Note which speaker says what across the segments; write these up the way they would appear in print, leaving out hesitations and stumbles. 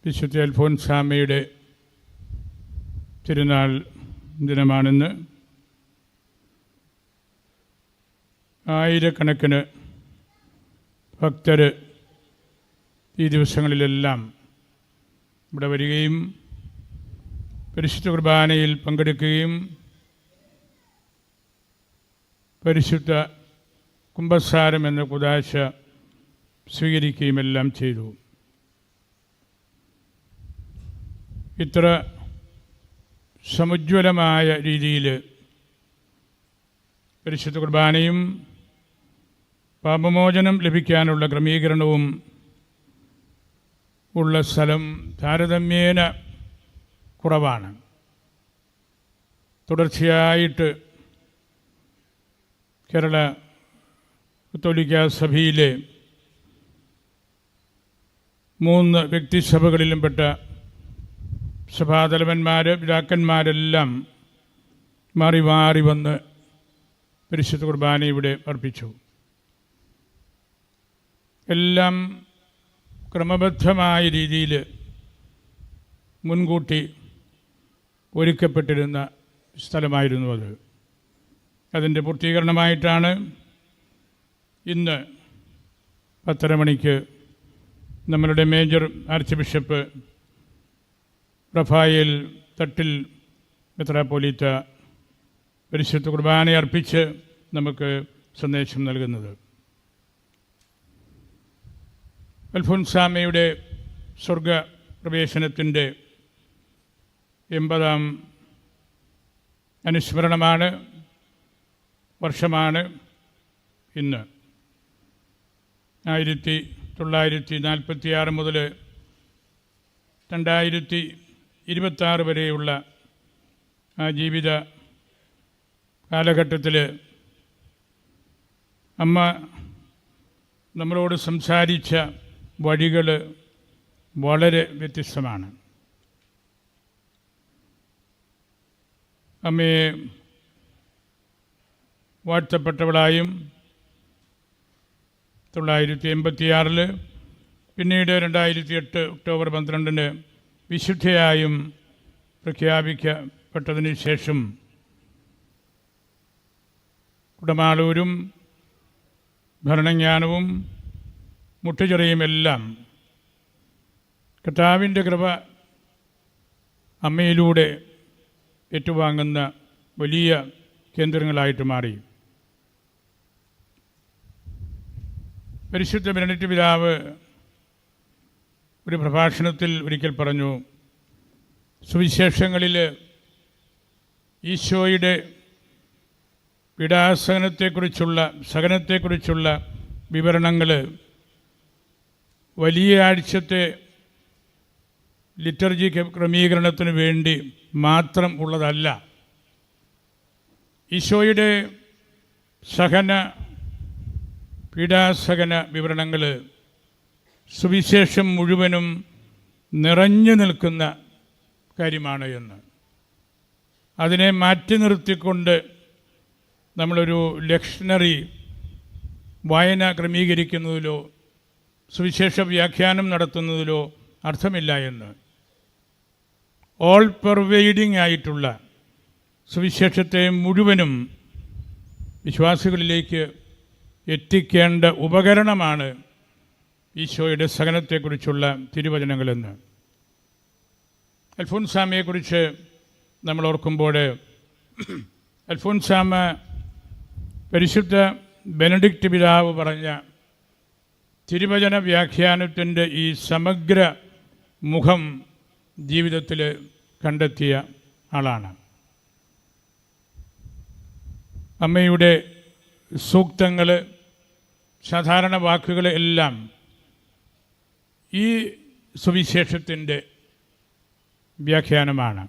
Speaker 1: വിശുദ്ധ അൽഫോൻസാമ്മയുടെ തിരുനാൾ ദിനമാണെന്ന്. ആയിരക്കണക്കിന് ഭക്തർ ഈ ദിവസങ്ങളിലെല്ലാം ഇവിടെ വരികയും പരിശുദ്ധ കുർബാനയിൽ പങ്കെടുക്കുകയും പരിശുദ്ധ കുംഭസാരം എന്ന കുദാശ സ്വീകരിക്കുകയും എല്ലാം ചെയ്തു. ഇത്ര സമുജ്വലമായ രീതിയിൽ പരിശുദ്ധ കുർബാനയും പാപമോചനം ലഭിക്കാനുള്ള ക്രമീകരണവും ഉള്ള സ്ഥലം താരതമ്യേന കുറവാണ്. തുടർച്ചയായിട്ട് കേരള കത്തോലിക്ക സഭയിലെ 3 വ്യക്തിസഭകളിലും പെട്ട സഭാതലവന്മാർ, പിതാക്കന്മാരെല്ലാം മാറി മാറി വന്ന് പരിശുദ്ധ കുർബാന ഇവിടെ അർപ്പിച്ചു. എല്ലാം ക്രമബദ്ധമായ രീതിയിൽ മുൻകൂട്ടി ഒരുക്കപ്പെട്ടിരുന്ന സ്ഥലമായിരുന്നു അത്. അതിൻ്റെ പൂർത്തീകരണമായിട്ടാണ് ഇന്ന് 10:30 മണിക്ക് നമ്മളുടെ മേജർ ആർച്ച് ബിഷപ്പ് റഫായേൽ തട്ടിൽ മെത്രാപ്പോലീത്ത പരിശുദ്ധ കുർബാന അർപ്പിച്ച് നമുക്ക് സന്ദേശം നൽകുന്നത്. അൽഫോൻസാമ്മയുടെ സ്വർഗപ്രവേശനത്തിൻ്റെ 80ാം അനുസ്മരണമാണ്, വർഷമാണ് ഇന്ന്. 1946 മുതൽ 2026 വരെയുള്ള ആ ജീവിത കാലഘട്ടത്തിൽ അമ്മ നമ്മളോട് സംസാരിച്ച വഴികൾ വളരെ വ്യത്യസ്തമാണ്. അമ്മയെ വാഴ്ത്തപ്പെട്ടവളായും 1986 പിന്നീട് 2008 ഒക്ടോബർ 12 വിശുദ്ധയായും പ്രഖ്യാപിക്കപ്പെട്ടതിന് ശേഷം കുടമാളൂരും ഭരണജ്ഞാനവും മുട്ടുചെറിയുമെല്ലാം കർത്താവിൻ്റെ കൃപ അമ്മയിലൂടെ ഏറ്റുവാങ്ങുന്ന വലിയ കേന്ദ്രങ്ങളായിട്ട് മാറി. പരിശുദ്ധ ബെനഡിക്ട് പിതാവ് ഒരു പ്രഭാഷണത്തിൽ ഒരിക്കൽ പറഞ്ഞു, സുവിശേഷങ്ങളിൽ ഈശോയുടെ സഹനത്തെക്കുറിച്ചുള്ള വിവരണങ്ങൾ വലിയ ആഴ്ചത്തെ ലിറ്റർജി ക്രമീകരണത്തിന് വേണ്ടി മാത്രം ഉള്ളതല്ല. ഈശോയുടെ പീഡാസഹന വിവരണങ്ങൾ സുവിശേഷം മുഴുവനും നിറഞ്ഞു നിൽക്കുന്ന കാര്യമാണ് എന്ന്. അതിനെ മാറ്റി നിർത്തിക്കൊണ്ട് നമ്മളൊരു ലക്ഷണറി വായന ക്രമീകരിക്കുന്നതിലോ സുവിശേഷ വ്യാഖ്യാനം നടത്തുന്നതിലോ അർത്ഥമില്ല എന്ന്. ഓൾ പെർവെയ്ഡിങ് ആയിട്ടുള്ള സുവിശേഷത്തെ മുഴുവനും വിശ്വാസികളിലേക്ക് എത്തിക്കേണ്ട ഉപകരണമാണ് ഈശോയുടെ സഹനത്തെക്കുറിച്ചുള്ള തിരുവചനങ്ങളെന്ന്. അൽഫോൻസാമ്മയെക്കുറിച്ച് നമ്മൾ ഓർക്കുമ്പോൾ അൽഫോൻസാമ്മ പരിശുദ്ധ ബെനഡിക്ട് പിതാവ് പറഞ്ഞ തിരുവചന വ്യാഖ്യാനത്തിൻ്റെ ഈ സമഗ്ര മുഖം ജീവിതത്തിൽ കണ്ടെത്തിയ ആളാണ്. അമ്മയുടെ സൂക്തങ്ങൾ, സാധാരണ വാക്കുകൾ എല്ലാം ഈ സുവിശേഷത്തിൻ്റെ വ്യാഖ്യാനമാണ്.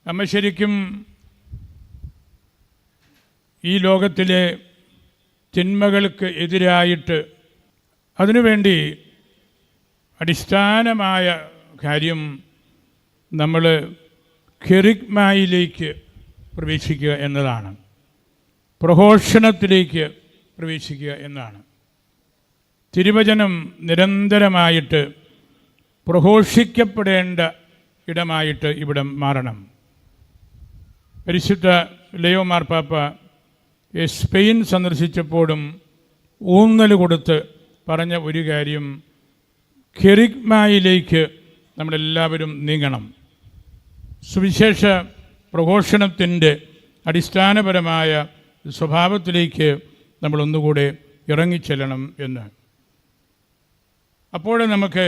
Speaker 1: അമ്മ ശരിക്കും ഈ ലോകത്തിലെ തിന്മകൾക്ക് എതിരായിട്ട് അതിനുവേണ്ടി അടിസ്ഥാനമായ കാര്യം നമ്മൾ കെറിഗ്മായിലേക്ക് പ്രവേശിക്കുക എന്നതാണ്, പ്രഘോഷണത്തിലേക്ക് പ്രവേശിക്കുക എന്നാണ്. തിരുവചനം നിരന്തരമായിട്ട് പ്രഘോഷിക്കപ്പെടേണ്ട ഇടമായിട്ട് ഇവിടം മാറണം. പരിശുദ്ധ ലിയോ മാർപ്പാപ്പ സ്പെയിൻ സന്ദർശിച്ചപ്പോഴും ഊന്നൽ കൊടുത്ത് പറഞ്ഞ ഒരു കാര്യം, കെറിഗ്മയിലേക്ക് നമ്മളെല്ലാവരും നീങ്ങണം. സുവിശേഷ പ്രഘോഷണത്തിൻ്റെ അടിസ്ഥാനപരമായ സ്വഭാവത്തിലേക്ക് നമ്മളൊന്നുകൂടെ ഇറങ്ങിച്ചെല്ലണം എന്ന്. അപ്പോൾ നമുക്ക്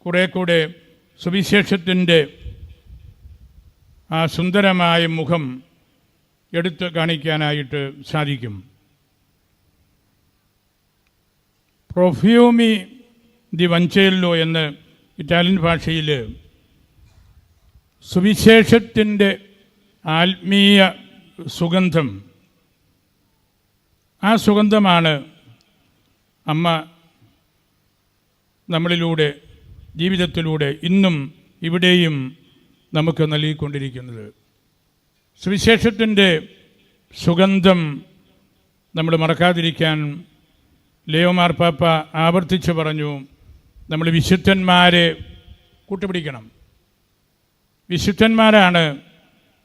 Speaker 1: കുറേ കൂടെ സുവിശേഷത്തിൻ്റെ ആ സുന്ദരമായ മുഖം എടുത്ത് കാണിക്കാനായിട്ട് സാധിക്കും. പ്രൊഫ്യൂമി ദി വഞ്ചേല്ലോ എന്ന് ഇറ്റാലിയൻ ഭാഷയിൽ സുവിശേഷത്തിൻ്റെ ആത്മീയ സുഗന്ധം, ആ സുഗന്ധമാണ് അമ്മ നമ്മളിലൂടെ ജീവിതത്തിലൂടെ ഇന്നും ഇവിടെയും നമുക്ക് നൽകിക്കൊണ്ടിരിക്കുന്നത്. സുവിശേഷത്തിൻ്റെ സുഗന്ധം നമ്മൾ മറക്കാതിരിക്കാൻ ലിയോ മാർപ്പാപ്പ ആവർത്തിച്ച് പറഞ്ഞു, നമ്മൾ വിശുദ്ധന്മാരെ കൂട്ടുപിടിക്കണം. വിശുദ്ധന്മാരാണ്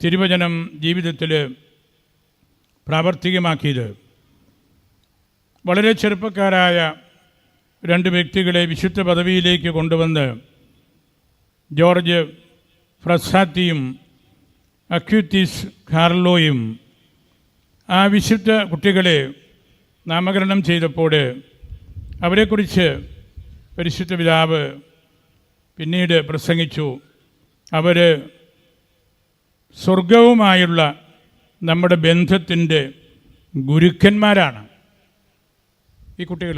Speaker 1: തിരുവചനം ജീവിതത്തിൽ പ്രാവർത്തികമാക്കിയത്. വളരെ ചെറുപ്പക്കാരായ 2 വ്യക്തികളെ വിശുദ്ധ പദവിയിലേക്ക് കൊണ്ടുവന്ന് ജോർജ് ഫ്രസാത്തിയും അക്യൂത്തിസ് കാർലോയും ആ വിശുദ്ധ കുട്ടികളെ നാമകരണം ചെയ്തപ്പോൾ അവരെക്കുറിച്ച് പരിശുദ്ധ പിതാവ് പിന്നീട് പ്രസംഗിച്ചു. അവർ സ്വർഗവുമായുള്ള നമ്മുടെ ബന്ധത്തിൻ്റെ ഗുരുക്കന്മാരാണ്. ഈ കുട്ടികൾ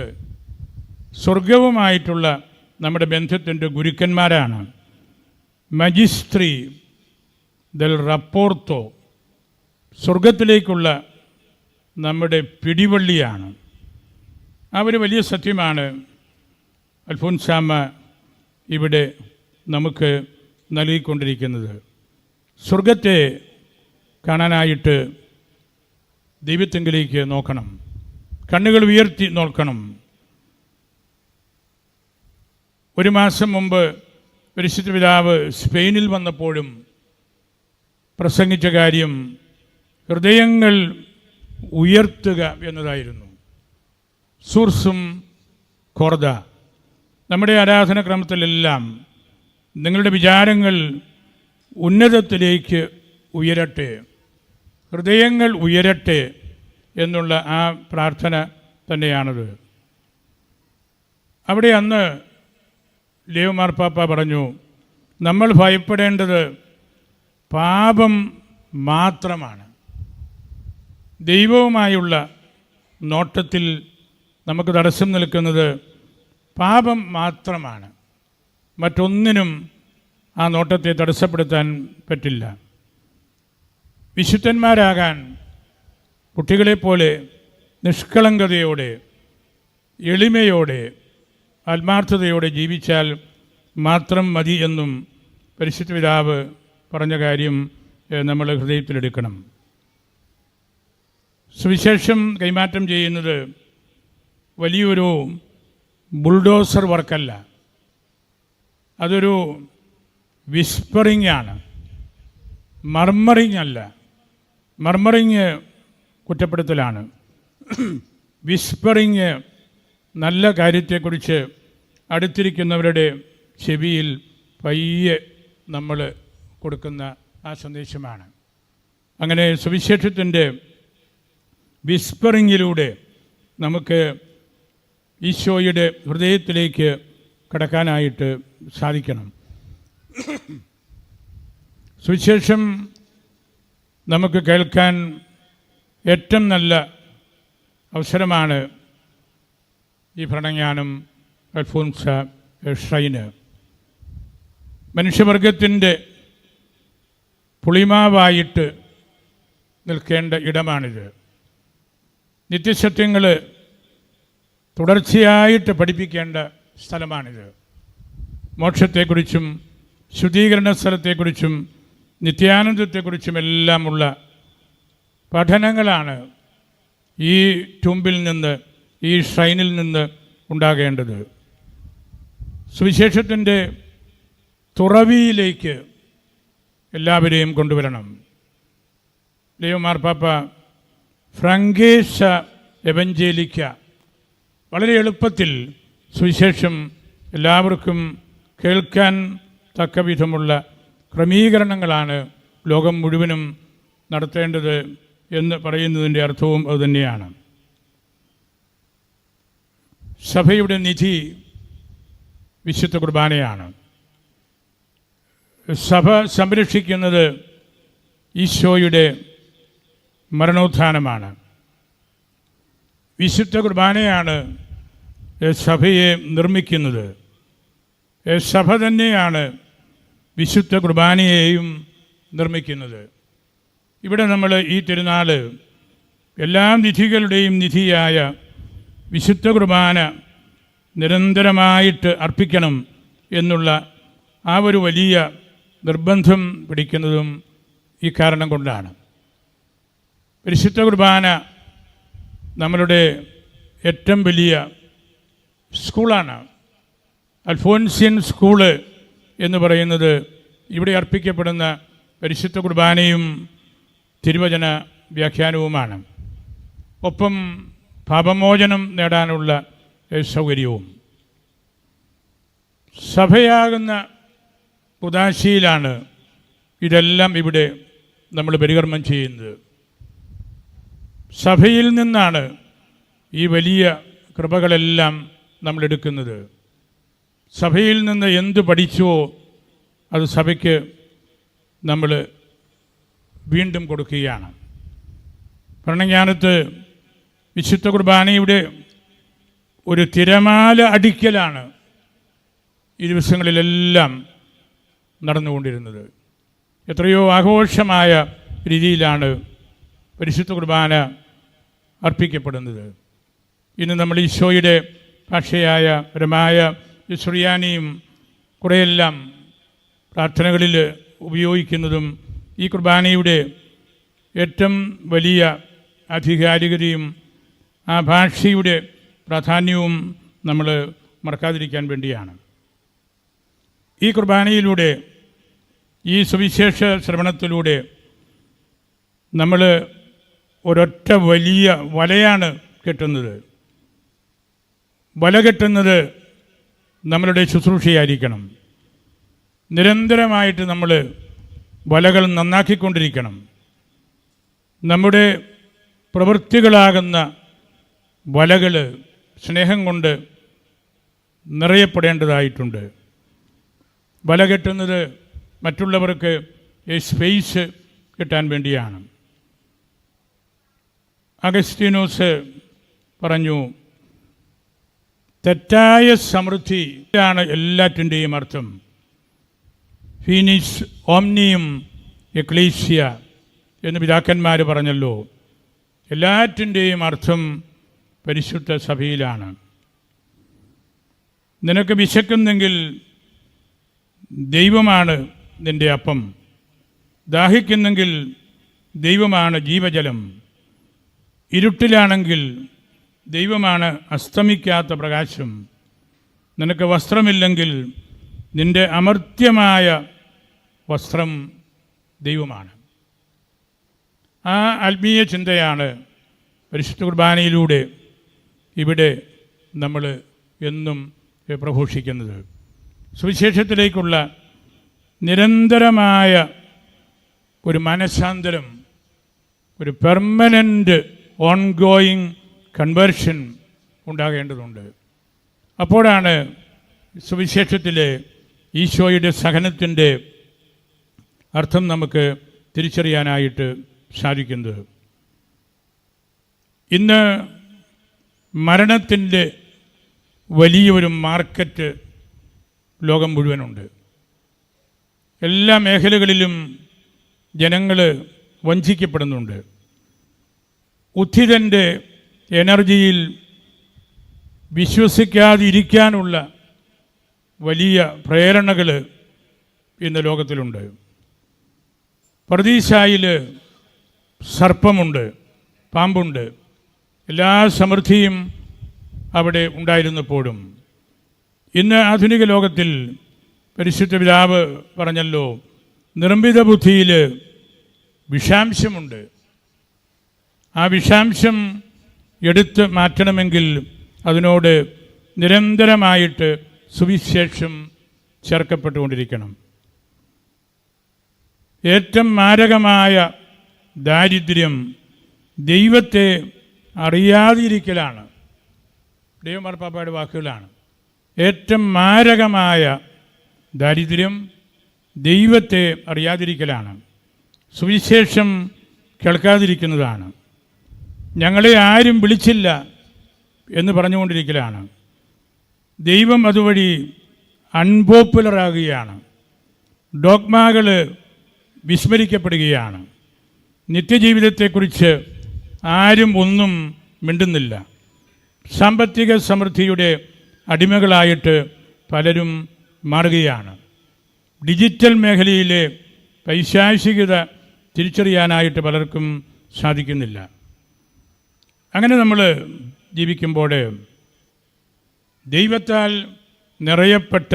Speaker 1: സ്വർഗവുമായിട്ടുള്ള നമ്മുടെ ബന്ധത്തിൻ്റെ ഗുരുക്കന്മാരാണ്. മജിസ്ട്രി ദൽ റപ്പോർട്ടോ, സ്വർഗത്തിലേക്കുള്ള നമ്മുടെ പിടിവള്ളിയാണ്. ആ ഒരു വലിയ സത്യമാണ് അൽഫോൻസാമ്മ ഇവിടെ നമുക്ക് നൽകിക്കൊണ്ടിരിക്കുന്നത്. സ്വർഗത്തെ കാണാനായിട്ട് ദൈവത്തെങ്കിലേക്ക് നോക്കണം, കണ്ണുകൾ ഉയർത്തി നോക്കണം. 1 മാസം മുമ്പ് പരിശുദ്ധ പിതാവ് സ്പെയിനിൽ വന്നപ്പോഴും പ്രസംഗിച്ച കാര്യം ഹൃദയങ്ങൾ ഉയർത്തുക എന്നതായിരുന്നു. സൂർസും കോർദ, നമ്മുടെ ആരാധനാക്രമത്തിലെല്ലാം നിങ്ങളുടെ വിചാരങ്ങൾ ഉന്നതത്തിലേക്ക് ഉയരട്ടെ, ഹൃദയങ്ങൾ ഉയരട്ടെ എന്നുള്ള ആ പ്രാർത്ഥന തന്നെയാണത്. അവിടെ അന്ന് ലിയോ മാർപ്പാപ്പ പറഞ്ഞു, നമ്മൾ ഭയപ്പെടേണ്ടത് പാപം മാത്രമാണ്. ദൈവവുമായുള്ള നോട്ടത്തിൽ നമുക്ക് തടസ്സം നിൽക്കുന്നത് പാപം മാത്രമാണ്. മറ്റൊന്നിനും ആ നോട്ടത്തെ തടസ്സപ്പെടുത്താൻ പറ്റില്ല. വിശുദ്ധന്മാരാകാൻ കുട്ടികളെപ്പോലെ നിഷ്കളങ്കതയോടെ, എളിമയോടെ, ആത്മാർത്ഥതയോടെ ജീവിച്ചാൽ മാത്രം മതി എന്നും പരിശുദ്ധ പിതാവ് പറഞ്ഞ കാര്യം നമ്മൾ ഹൃദയത്തിലെടുക്കണം. സുവിശേഷം കൈമാറ്റം ചെയ്യുന്നത് വലിയൊരു ബുൾഡോസർ വർക്കല്ല, അതൊരു വിസ്പറിംഗ് ആണ്, മർമറിംഗ് അല്ല. മർമറിങ് കുറ്റപ്പെടുത്തലാണ്. വിസ്പറിങ് നല്ല കാര്യത്തെക്കുറിച്ച് അടുത്തിരിക്കുന്നവരുടെ ചെവിയിൽ പയ്യെ നമ്മൾ കൊടുക്കുന്ന ആ സന്ദേശമാണ്. അങ്ങനെ സുവിശേഷത്തിൻ്റെ വിസ്പറിങ്ങിലൂടെ നമുക്ക് ഈശോയുടെ ഹൃദയത്തിലേക്ക് കടക്കാനായിട്ട് സാധിക്കണം. സുവിശേഷം നമുക്ക് കേൾക്കാൻ ഏറ്റവും നല്ല അവസരമാണ് ഈ ഭരണങ്ങാനം അൽഫോൻസ ഷ്രൈന്. മനുഷ്യവർഗത്തിൻ്റെ പുളിമാവായിട്ട് നിൽക്കേണ്ട ഇടമാണിത്. നിത്യസത്യങ്ങൾ തുടർച്ചയായിട്ട് പഠിപ്പിക്കേണ്ട സ്ഥലമാണിത്. മോക്ഷത്തെക്കുറിച്ചും ശുദ്ധീകരണ സ്ഥലത്തെക്കുറിച്ചും നിത്യാനന്ദത്തെക്കുറിച്ചുമെല്ലാമുള്ള പഠനങ്ങളാണ് ഈ ട്യൂമ്പിൽ നിന്ന്, ഈ ഷ്രൈനിൽ നിന്ന് ഉണ്ടാകേണ്ടത്. സുവിശേഷത്തിൻ്റെ തുറവിയിലേക്ക് എല്ലാവരെയും കൊണ്ടുവരണം. ലിയോ മാർപ്പാപ്പ ഫ്രാങ്കേസ എവഞ്ചേലിക്ക, വളരെ എളുപ്പത്തിൽ സുവിശേഷം എല്ലാവർക്കും കേൾക്കാൻ തക്കവിധമുള്ള ക്രമീകരണങ്ങളാണ് ലോകം മുഴുവനും നടത്തേണ്ടത് എന്ന് പറയുന്നതിൻ്റെ അർത്ഥവും അതുതന്നെയാണ്. സഭയുടെ നിധി വിശുദ്ധ കുർബാനയാണ്. സഭ സംരക്ഷിക്കുന്നത് ഈശോയുടെ മരണോത്ഥാനമാണ്. വിശുദ്ധ കുർബാനയാണ് സഭയെ നിർമ്മിക്കുന്നത്. സഭ തന്നെയാണ് വിശുദ്ധ കുർബാനയെയും നിർമ്മിക്കുന്നത്. ഇവിടെ നമ്മൾ ഈ തിരുനാൾ എല്ലാ നിധികളുടെയും നിധിയായ വിശുദ്ധ കുർബാന നിരന്തരമായിട്ട് അർപ്പിക്കണം എന്നുള്ള ആ ഒരു വലിയ നിർബന്ധം പിടിക്കുന്നതും ഈ കാരണം കൊണ്ടാണ്. വിശുദ്ധ കുർബാന നമ്മളുടെ ഏറ്റവും വലിയ സ്കൂളാണ്. അൽഫോൻസ്യൻ സ്കൂള് എന്ന് പറയുന്നത് ഇവിടെ അർപ്പിക്കപ്പെടുന്ന പരിശുദ്ധ കുർബാനയും തിരുവചന വ്യാഖ്യാനവുമാണ്. ഒപ്പം പാപമോചനം നേടാനുള്ള സൗകര്യവും. സഭയാകുന്ന ഉദാശയിലാണ് ഇതെല്ലാം ഇവിടെ നമ്മൾ പരികർമ്മം ചെയ്യുന്നത്. സഭയിൽ നിന്നാണ് ഈ വലിയ കൃപകളെല്ലാം നമ്മൾ എടുക്കുന്നത്. സഭയിൽ നിന്ന് എന്ത് പഠിച്ചുവോ അത് സഭയ്ക്ക് നമ്മൾ വീണ്ടും കൊടുക്കുകയാണ്. ഭരണജ്ഞാനത്ത് വിശുദ്ധ കുർബാനയുടെ ഒരു തിരമാല അടിക്കലാണ് ഈ ദിവസങ്ങളിലെല്ലാം നടന്നുകൊണ്ടിരുന്നത്. എത്രയോ ആഘോഷമായ രീതിയിലാണ് പരിശുദ്ധ കുർബാന അർപ്പിക്കപ്പെടുന്നത്. ഇന്ന് നമ്മൾ ഈശോയുടെ ഭാഷയായ പരമായ സുറിയാനിയും കുറേയെല്ലാം പ്രാർത്ഥനകളിൽ ഉപയോഗിക്കുന്നതും ഈ കുർബാനയുടെ ഏറ്റവും വലിയ ആധികാരികതയും ആ ഭാഷയുടെ പ്രാധാന്യവും നമ്മൾ മറക്കാതിരിക്കാൻ വേണ്ടിയാണ്. ഈ കുർബാനയിലൂടെ, ഈ സുവിശേഷ ശ്രവണത്തിലൂടെ നമ്മൾ ഒരൊറ്റ വലിയ വലയാണ് കെട്ടുന്നത്. വല കെട്ടുന്നത് നമ്മളുടെ ശുശ്രൂഷയായിരിക്കണം. നിരന്തരമായിട്ട് നമ്മൾ വലകൾ നന്നാക്കിക്കൊണ്ടിരിക്കണം. നമ്മുടെ പ്രവൃത്തികളാകുന്ന വലകൾ സ്നേഹം കൊണ്ട് നിറയപ്പെടേണ്ടതായിട്ടുണ്ട്. വല കെട്ടുന്നത് മറ്റുള്ളവർക്ക് സ്പേസ് കിട്ടാൻ വേണ്ടിയാണ്. അഗസ്തീനോസ് പറഞ്ഞു, തെറ്റായ സമൃദ്ധിയാണ് എല്ലാറ്റിൻ്റെയും അർത്ഥം. ഫീനിസ് ഓംനിയും എക്ലീഷ്യ എന്ന് പിതാക്കന്മാർ പറഞ്ഞല്ലോ. എല്ലാറ്റിൻ്റെയും അർത്ഥം പരിശുദ്ധ സഭയിലാണ്. നിനക്ക് വിശക്കുന്നെങ്കിൽ ദൈവമാണ് നിൻ്റെ അപ്പം. ദാഹിക്കുന്നെങ്കിൽ ദൈവമാണ് ജീവജലം. ഇരുട്ടിലാണെങ്കിൽ ദൈവമാണ് അസ്തമിക്കാത്ത പ്രകാശം. നിനക്ക് വസ്ത്രമില്ലെങ്കിൽ നിൻ്റെ അമർത്യമായ വസ്ത്രം ദൈവമാണ്. ആ ആത്മീയ ചിന്തയാണ് പരിശുദ്ധ കുർബാനയിലൂടെ ഇവിടെ നമ്മൾ എന്നും പ്രഘോഷിക്കുന്നത്. സുവിശേഷത്തിലേക്കുള്ള നിരന്തരമായ ഒരു മനഃശാന്തരം, ഒരു പെർമനൻ്റ് ഓൺഗോയിങ് കൺവേർഷൻ ഉണ്ടാകേണ്ടതുണ്ട്. അപ്പോഴാണ് സുവിശേഷത്തിലെ ഈശോയുടെ സഹനത്തിൻ്റെ അർത്ഥം നമുക്ക് തിരിച്ചറിയാനായിട്ട് സാധിക്കുന്നത്. ഇന്ന് മരണത്തിൻ്റെ വലിയൊരു മാർക്കറ്റ് ലോകം മുഴുവനുണ്ട്. എല്ലാ മേഖലകളിലും ജനങ്ങൾ വഞ്ചിക്കപ്പെടുന്നുണ്ട്. ഉദ്ധിതൻ്റെ എനർജിയിൽ വിശ്വസിക്കാതിരിക്കാനുള്ള വലിയ പ്രേരണകൾ ഇന്ന് ലോകത്തിലുണ്ട്. പർദീസായിൽ സർപ്പമുണ്ട്, പാമ്പുണ്ട്. എല്ലാ സമൃദ്ധിയും അവിടെ ഉണ്ടായിരുന്നപ്പോഴും ഇന്ന് ആധുനിക ലോകത്തിൽ പരിശുദ്ധ പിതാവ് പറഞ്ഞല്ലോ, നിർമ്മിത ബുദ്ധിയിൽ വിഷാംശമുണ്ട്. ആ വിഷാംശം എടുത്ത് മാറ്റണമെങ്കിൽ അതിനോട് നിരന്തരമായിട്ട് സുവിശേഷം ചേർക്കപ്പെട്ടുകൊണ്ടിരിക്കണം. ഏറ്റവും മാരകമായ ദാരിദ്ര്യം ദൈവത്തെ അറിയാതിരിക്കലാണ്. ദൈവമാർപ്പാപ്പയുടെ വാക്കുകളാണ്. ഏറ്റവും മാരകമായ ദാരിദ്ര്യം ദൈവത്തെ അറിയാതിരിക്കലാണ്, സുവിശേഷം കേൾക്കാതിരിക്കുന്നതാണ്, ഞങ്ങളെ ആരും വിളിച്ചില്ല എന്ന് പറഞ്ഞുകൊണ്ടിരിക്കലാണ്. ദൈവം അതുവഴി അൺപോപ്പുലറാകുകയാണ്. ഡോഗ്മാകൾ വിസ്മരിക്കപ്പെടുകയാണ്. നിത്യജീവിതത്തെക്കുറിച്ച് ആരും ഒന്നും മിണ്ടുന്നില്ല. സാമ്പത്തിക സമൃദ്ധിയുടെ അടിമകളായിട്ട് പലരും മാറുകയാണ്. ഡിജിറ്റൽ മേഖലയിലെ പൈശാചികത തിരിച്ചറിയാനായിട്ട് പലർക്കും സാധിക്കുന്നില്ല. അങ്ങനെ നമ്മൾ ജീവിക്കുമ്പോൾ ദൈവത്താൽ നിറയപ്പെട്ട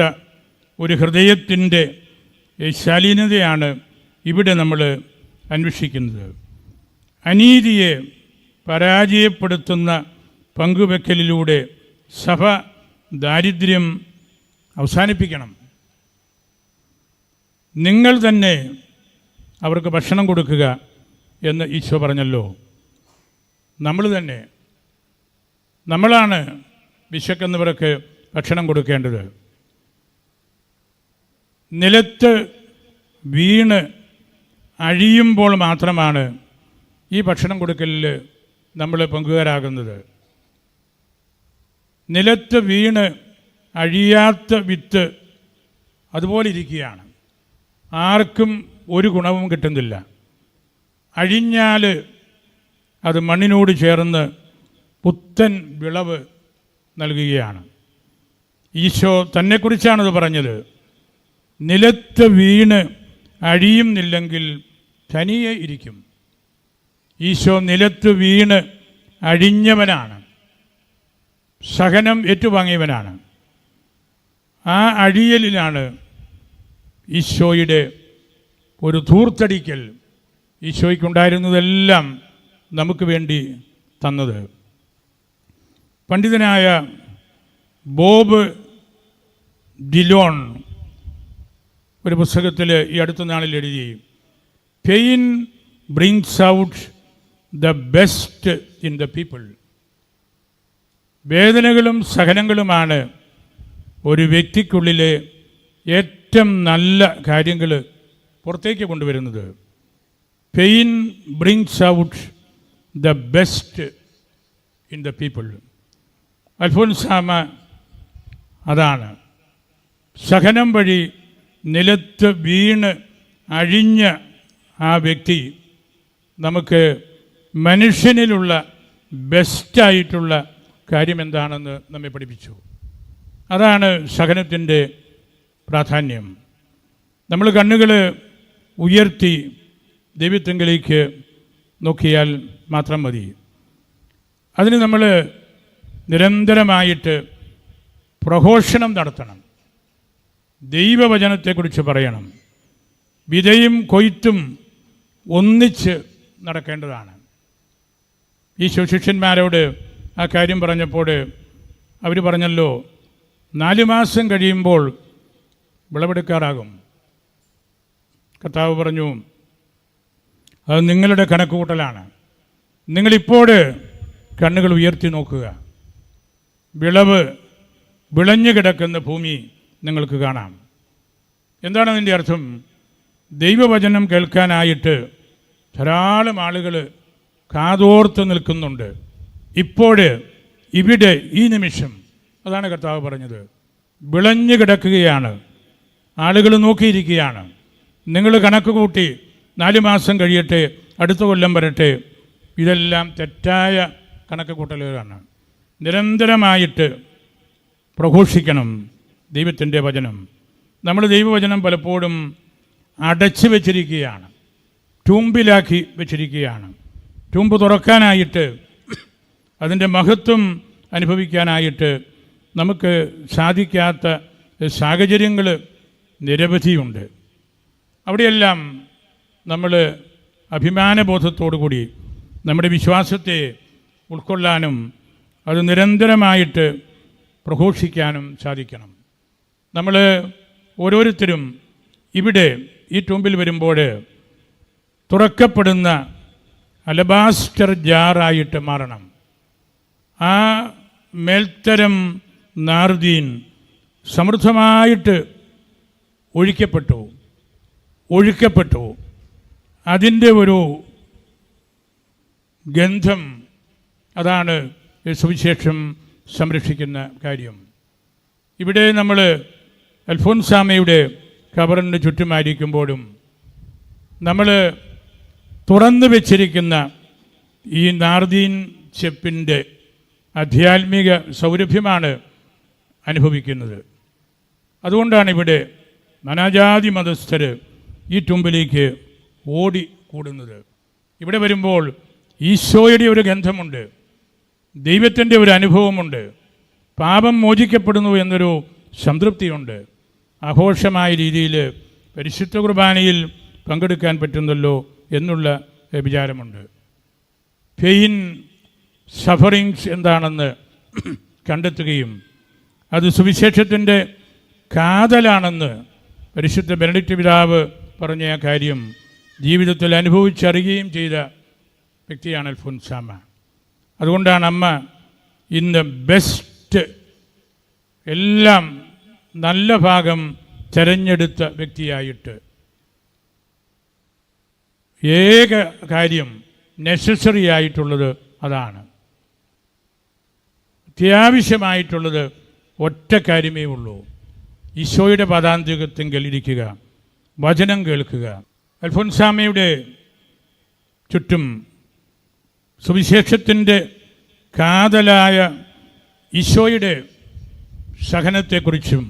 Speaker 1: ഒരു ഹൃദയത്തിൻ്റെ ശാലീനതയാണ് ഇവിടെ നമ്മൾ അന്വേഷിക്കുന്നത്. അനീതിയെ പരാജയപ്പെടുത്തുന്ന പങ്കുവെക്കലിലൂടെ സഭ ദാരിദ്ര്യം അവസാനിപ്പിക്കണം. നിങ്ങൾ തന്നെ അവർക്ക് ഭക്ഷണം കൊടുക്കുക എന്ന് ഈശോ പറഞ്ഞല്ലോ. നമ്മളാണ് വിശക്കുന്നവർക്ക് ഭക്ഷണം കൊടുക്കേണ്ടത്. നിലത്ത് വീണ് അഴിയുമ്പോൾ മാത്രമാണ് ഈ ഭക്ഷണം കൊടുക്കലിൽ നമ്മൾ പങ്കുകാരാകുന്നത്. നിലത്ത് വീണ് അഴിയാത്ത വിത്ത് അതുപോലെ ഇരിക്കുകയാണ്. ആർക്കും ഒരു ഗുണവും കിട്ടുന്നില്ല. അഴിഞ്ഞാൽ അത് മണ്ണിനോട് ചേർന്ന് പുത്തൻ വിളവ് നൽകുകയാണ്. ഈശോ തന്നെക്കുറിച്ചാണത് പറഞ്ഞത്. നിലത്ത് വീണ് അഴിയുന്നില്ലെങ്കിൽ തനിയെ ഇരിക്കും. ഈശോ നിലത്ത് വീണ് അഴിഞ്ഞവനാണ്, സഹനം ഏറ്റുവാങ്ങിയവനാണ്. ആ അഴിയലിലാണ് ഈശോയുടെ ഒരു ധൂർത്തടിക്കൽ, ഈശോയ്ക്കുണ്ടായിരുന്നതെല്ലാം നമുക്ക് വേണ്ടി തന്നത്. പണ്ഡിതനായ ബോബ് ഡിലോൺ ഒരു പുസ്തകത്തിൽ ഈ അടുത്ത നാളിൽ എഴുതി, pain brings out the best in the people. വേദനകളും സഹനങ്ങളുമാണ് ഒരു വ്യക്തിക്കുള്ളിലെ ഏറ്റവും നല്ല കാര്യങ്ങൾ പുറത്തേക്ക് കൊണ്ടുവരുന്നത്. Pain brings out the best in the people. Alphonsamma അതാണ്. സഹനം വഴി നിലത്ത് വീണ് അഴിഞ്ഞ ആ വ്യക്തി നമുക്ക് മനുഷ്യനിലുള്ള ബെസ്റ്റായിട്ടുള്ള കാര്യം എന്താണെന്ന് നമ്മെ പഠിപ്പിച്ചു. അതാണ് സഹനത്തിൻ്റെ പ്രാധാന്യം. നമ്മൾ കണ്ണുകൾ ഉയർത്തി ദൈവത്തിങ്കലേക്ക് നോക്കിയാൽ മാത്രം മതി. അതിന് നമ്മൾ നിരന്തരമായിട്ട് പ്രഘോഷണം നടത്തണം. ദൈവവചനത്തെക്കുറിച്ച് പറയണം. വിതയും കൊയ്ത്തും ഒന്നിച്ച് നടക്കേണ്ടതാണ്. ഈ ശിഷ്യന്മാരോട് ആ കാര്യം പറഞ്ഞപ്പോൾ അവർ പറഞ്ഞല്ലോ, 4 മാസം കഴിയുമ്പോൾ വിളവെടുക്കാറാകും. കർത്താവ് പറഞ്ഞു, അത് നിങ്ങളുടെ കണക്കുകൂട്ടലാണ്. നിങ്ങളിപ്പോൾ കണ്ണുകൾ ഉയർത്തി നോക്കുക. വിളവ് വിളഞ്ഞു കിടക്കുന്ന ഭൂമി നിങ്ങൾക്ക് കാണാം. എന്താണ് അതിൻ്റെ അർത്ഥം? ദൈവവചനം കേൾക്കാനായിട്ട് ധാരാളം ആളുകൾ കാതോർത്ത് നിൽക്കുന്നുണ്ട്. ഇപ്പോൾ ഇവിടെ ഈ നിമിഷം അതാണ് കർത്താവ് പറഞ്ഞത്. വിളഞ്ഞു കിടക്കുകയാണ്, ആളുകൾ നോക്കിയിരിക്കുകയാണ്. നിങ്ങൾ കണക്ക് കൂട്ടി 4 മാസം കഴിയട്ടെ, അടുത്ത കൊല്ലം വരട്ടെ. ഇതെല്ലാം തെറ്റായ കണക്ക് കൂട്ടലുകളാണ്. നിരന്തരമായിട്ട് പ്രഘോഷിക്കണം ദൈവത്തിൻ്റെ വചനം. നമ്മൾ ദൈവവചനം പലപ്പോഴും അടച്ചു വച്ചിരിക്കുകയാണ്, ട്യൂമ്പിലാക്കി വച്ചിരിക്കുകയാണ്. ട്യൂമ്പ് തുറക്കാനായിട്ട്, അതിൻ്റെ മഹത്വം അനുഭവിക്കാനായിട്ട് നമുക്ക് സാധിക്കാത്ത സാഹചര്യങ്ങൾ നിരവധിയുണ്ട്. അവിടെയെല്ലാം നമ്മൾ അഭിമാനബോധത്തോടു കൂടി നമ്മുടെ വിശ്വാസത്തെ ഉൾക്കൊള്ളാനും അത് നിരന്തരമായിട്ട് പ്രഘോഷിക്കാനും സാധിക്കണം. നമ്മൾ ഓരോരുത്തരും ഇവിടെ ഈ ടൂമ്പിൽ വരുമ്പോൾ തുറക്കപ്പെടുന്ന അലബാസ്റ്റർ ജാറായിട്ട് മാറണം. ആ മേൽത്തരം നാർദീൻ സമൃദ്ധമായിട്ട് ഒഴുക്കപ്പെട്ടു. അതിൻ്റെ ഒരു ഗന്ധം, അതാണ് സുവിശേഷം സംരക്ഷിക്കുന്ന കാര്യം. ഇവിടെ നമ്മൾ അൽഫോൻസാമയുടെ ഖബറിന് ചുറ്റുമായിരിക്കുമ്പോഴും നമ്മൾ തുറന്നു വച്ചിരിക്കുന്ന ഈ നാർദീൻ ചെപ്പിൻ്റെ ആധ്യാത്മിക സൗരഭ്യമാണ് അനുഭവിക്കുന്നത്. അതുകൊണ്ടാണ് ഇവിടെ നാനാജാതി മതസ്ഥർ ഈ ടൂമ്പിലേക്ക് ഓടിക്കൂടുന്നത്. ഇവിടെ വരുമ്പോൾ ഈശോയുടെ ഒരു ഗന്ധമുണ്ട്, ദൈവത്തിൻ്റെ ഒരു അനുഭവമുണ്ട്, പാപം മോചിക്കപ്പെടുന്നു എന്നൊരു സംതൃപ്തിയുണ്ട്. ആഘോഷമായ രീതിയിൽ പരിശുദ്ധ കുർബാനയിൽ പങ്കെടുക്കാൻ പറ്റുന്നല്ലോ എന്നുള്ള വിചാരമുണ്ട്. പെയിൻ, സഫറിങ്സ് എന്താണെന്ന് കണ്ടെത്തുകയും അത് സുവിശേഷത്തിൻ്റെ കാതലാണെന്ന് പരിശുദ്ധ ബെനഡിക്റ്റ് പിതാവ് പറഞ്ഞ ആ കാര്യം ജീവിതത്തിൽ അനുഭവിച്ചറിയുകയും ചെയ്ത വ്യക്തിയാണ് അൽഫോൻസാമ. അതുകൊണ്ടാണ് അമ്മ ഇന്ന് ബെസ്റ്റ്, എല്ലാം നല്ല ഭാഗം തിരഞ്ഞെടുത്ത വ്യക്തിയായിട്ട് ഏക കാര്യം നെസസറി ആയിട്ടുള്ളത് അതാണ്. അത്യാവശ്യമായിട്ടുള്ളത് ഒറ്റ കാര്യമേ ഉള്ളൂ, ഈശോയുടെ പദാന്തികത്തെങ്കിൽ ഇരിക്കുക, വചനം കേൾക്കുക. അൽഫോൻസാമയുടെ ചുറ്റും സുവിശേഷത്തിൻ്റെ കാതലായ ഈശോയുടെ സഹനത്തെക്കുറിച്ചും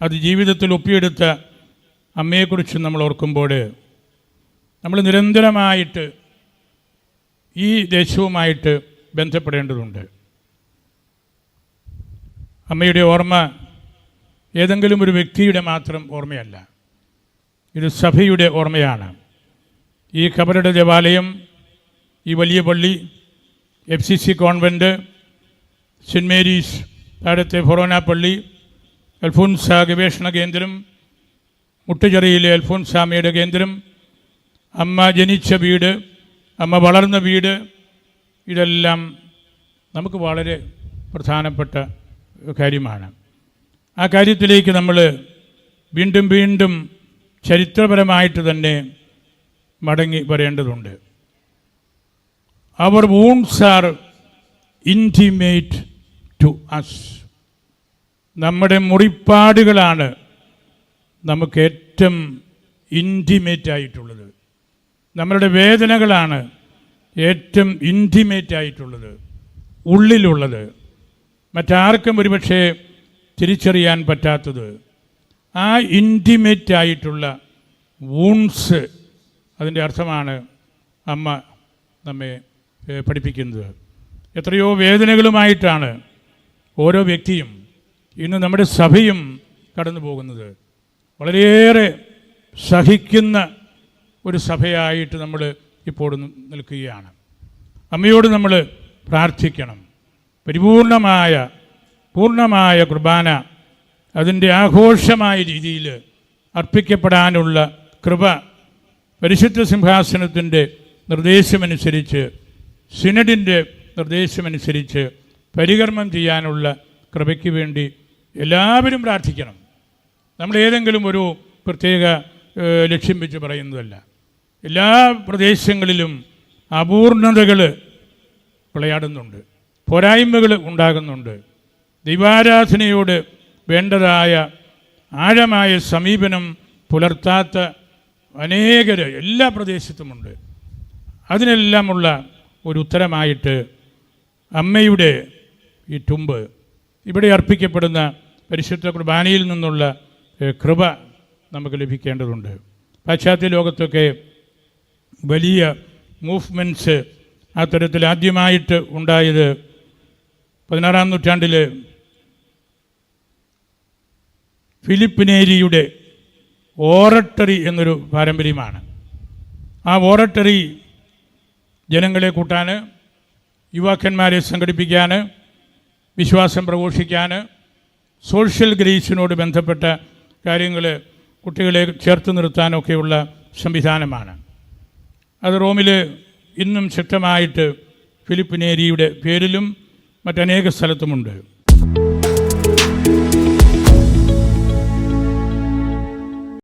Speaker 1: അത് ജീവിതത്തിൽ ഒപ്പിയെടുത്ത അമ്മയെക്കുറിച്ചും നമ്മൾ ഓർക്കുമ്പോൾ നമ്മൾ നിരന്തരമായിട്ട് ഈ ദേശവുമായിട്ട് ബന്ധപ്പെടേണ്ടതുണ്ട്. അമ്മയുടെ ഓർമ്മ ഏതെങ്കിലും ഒരു വ്യക്തിയുടെ മാത്രം ഓർമ്മയല്ല, ഇത് സഭയുടെ ഓർമ്മയാണ്. ഈ ഖബറുടെ ദേവാലയം, ഈ വലിയ പള്ളി, FCC കോൺവെൻറ്റ്, സെൻറ്റ് മേരീസ് താഴത്തെ ഫൊറോന പള്ളി, അൽഫോൻസ ഗവേഷണ കേന്ദ്രം, മുട്ടുചെറിയിലെ അൽഫോൻസാമയുടെ കേന്ദ്രം, അമ്മ ജനിച്ച വീട്, അമ്മ വളർന്ന വീട്, ഇതെല്ലാം നമുക്ക് വളരെ പ്രധാനപ്പെട്ട കാര്യമാണ്. ആ കാര്യത്തിലേക്ക് നമ്മൾ വീണ്ടും വീണ്ടും ചരിത്രപരമായിട്ട് തന്നെ മടങ്ങി വരേണ്ടതുണ്ട്. അവർ വൂണ്ട്സ് ആർ ഇൻറ്റിമേറ്റ് ടു അസ്. നമ്മുടെ മുറിപ്പാടുകളാണ് നമുക്ക് ഏറ്റവും ഇൻറ്റിമേറ്റ് ആയിട്ടുള്ളത്. നമ്മളുടെ വേദനകളാണ് ഏറ്റവും ഇൻറ്റിമേറ്റ് ആയിട്ടുള്ളത്, ഉള്ളിലുള്ളത്, മറ്റാർക്കും ഒരുപക്ഷെ തിരിച്ചറിയാൻ പറ്റാത്തത്. ആ ഇൻറ്റിമേറ്റ് ആയിട്ടുള്ള വൂണ്ട്സ്, അതിൻ്റെ അർത്ഥമാണ് അമ്മ നമ്മെ പഠിപ്പിക്കുന്നത്. എത്രയോ വേദനകളുമായിട്ടാണ് ഓരോ വ്യക്തിയും ഇന്ന് നമ്മുടെ സഭയും കടന്നു പോകുന്നത്. വളരെയേറെ സഹിക്കുന്ന ഒരു സഭയായിട്ട് നമ്മൾ ഇപ്പോൾ നിൽക്കുകയാണ്. അമ്മയോട് നമ്മൾ പ്രാർത്ഥിക്കണം. പൂർണ്ണമായ കുർബാന അതിൻ്റെ ആഘോഷമായ രീതിയിൽ അർപ്പിക്കപ്പെടാനുള്ള കൃപ പരിശുദ്ധ സിംഹാസനത്തിൻ്റെ നിർദ്ദേശമനുസരിച്ച്, സിനഡിൻ്റെ നിർദ്ദേശമനുസരിച്ച് പരികർമ്മം ചെയ്യാനുള്ള കൃപയ്ക്ക് വേണ്ടി എല്ലാവരും പ്രാർത്ഥിക്കണം. നമ്മൾ ഏതെങ്കിലും ഒരു പ്രത്യേക ലക്ഷ്യം വെച്ച് പറയുന്നതല്ല. എല്ലാ പ്രദേശങ്ങളിലും അപൂർണതകൾ വിളയാടുന്നുണ്ട്, പോരായ്മകൾ ഉണ്ടാകുന്നുണ്ട്. ദൈവാരാധനയോട് വേണ്ടതായ ആഴമായ സമീപനം പുലർത്താത്ത അനേകർ എല്ലാ പ്രദേശത്തുമുണ്ട്. അതിനെല്ലാമുള്ള ഒരു ഉത്തരമായിട്ട് അമ്മയുടെ ഈ തുമ്പ്, ഇവിടെ അർപ്പിക്കപ്പെടുന്ന പരിശുദ്ധ കുർബാനയിൽ നിന്നുള്ള കൃപ നമുക്ക് ലഭിക്കേണ്ടതുണ്ട്. പാശ്ചാത്യ ലോകത്തൊക്കെ വലിയ മൂവ്മെൻറ്റ്സ് ആ തരത്തിൽ ആദ്യമായിട്ട് ഉണ്ടായത് 16-ാം നൂറ്റാണ്ടിൽ ഫിലിപ്പ് നേരിയുടെ ഓറട്ടറി എന്നൊരു പാരമ്പര്യമാണ്. ആ ഓറട്ടറി ജനങ്ങളെ കൂട്ടാൻ, യുവാക്കന്മാരെ സംഘടിപ്പിക്കാൻ, വിശ്വാസം പ്രഘോഷിക്കാൻ, സോഷ്യൽ ഗ്രേസിനോട് ബന്ധപ്പെട്ട കാര്യങ്ങൾ കുട്ടികളെ ചേർത്ത് നിർത്താനൊക്കെയുള്ള സംവിധാനമാണ്. അത് റോമിൽ ഇന്നും ശക്തമായിട്ട് ഫിലിപ്പ് നേരിയുടെ പേരിലും മറ്റനേക സ്ഥലത്തുമുണ്ട്.